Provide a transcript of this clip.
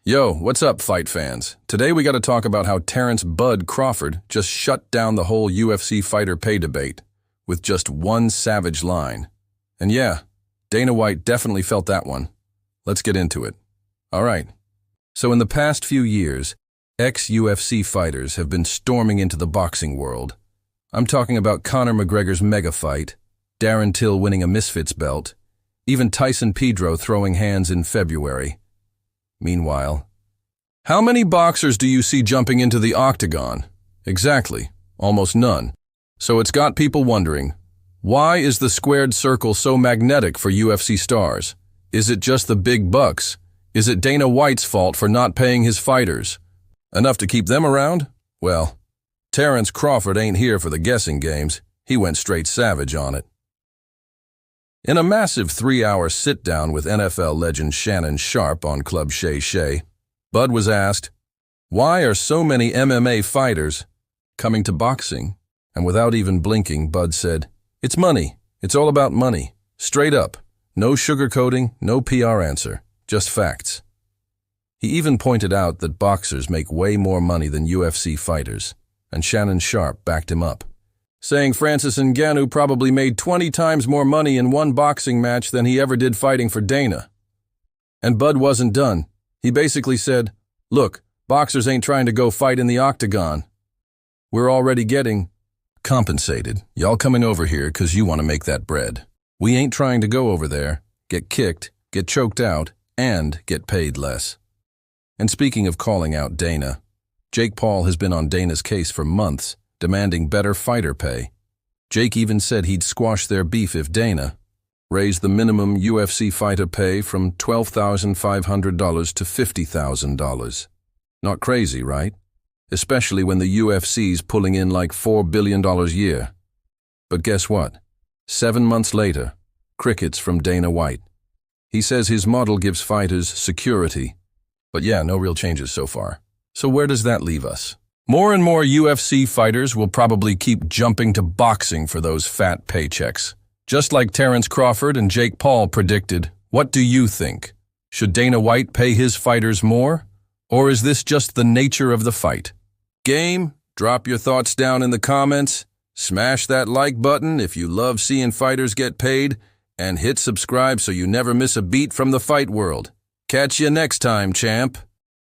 Yo, what's up, fight fans? Today we gotta talk about how Terence "Bud" Crawford just shut down the whole UFC fighter pay debate with just one savage line. And yeah, Dana White definitely felt that one. Let's get into it. Alright. So in the past few years, ex-UFC fighters have been storming into the boxing world. I'm talking about Conor McGregor's mega fight, Darren Till winning a Misfits belt, even Tyson Pedro throwing hands in February. Meanwhile, how many boxers do you see jumping into the octagon? Exactly, almost none. So it's got people wondering, why is the squared circle so magnetic for UFC stars? Is it just the big bucks? Is it Dana White's fault for not paying his fighters? Enough to keep them around? Well, Terence Crawford ain't here for the guessing games. He went straight savage on it. In a massive 3-hour sit-down with NFL legend Shannon Sharpe on Club Shay Shay, Bud was asked, why are so many MMA fighters coming to boxing? And without even blinking, Bud said, it's money. It's all about money. Straight up. No sugarcoating, no PR answer. Just facts. He even pointed out that boxers make way more money than UFC fighters, and Shannon Sharpe backed him up, saying Francis Ngannou probably made 20 times more money in one boxing match than he ever did fighting for Dana. And Bud wasn't done. He basically said, look, boxers ain't trying to go fight in the octagon. We're already getting compensated. Y'all coming over here because you want to make that bread. We ain't trying to go over there, get kicked, get choked out, and get paid less. And speaking of calling out Dana, Jake Paul has been on Dana's case for months, demanding better fighter pay. Jake even said he'd squash their beef if Dana raised the minimum UFC fighter pay from $12,500 to $50,000. Not crazy, right? Especially when the UFC's pulling in like $4 billion a year. But guess what? 7 months later, crickets from Dana White. He says his model gives fighters security. But yeah, no real changes so far. So where does that leave us? More and more UFC fighters will probably keep jumping to boxing for those fat paychecks. Just like Terence Crawford and Jake Paul predicted. What do you think? Should Dana White pay his fighters more? Or is this just the nature of the fight? Game? Drop your thoughts down in the comments. Smash that like button if you love seeing fighters get paid. And hit subscribe so you never miss a beat from the fight world. Catch you next time, champ.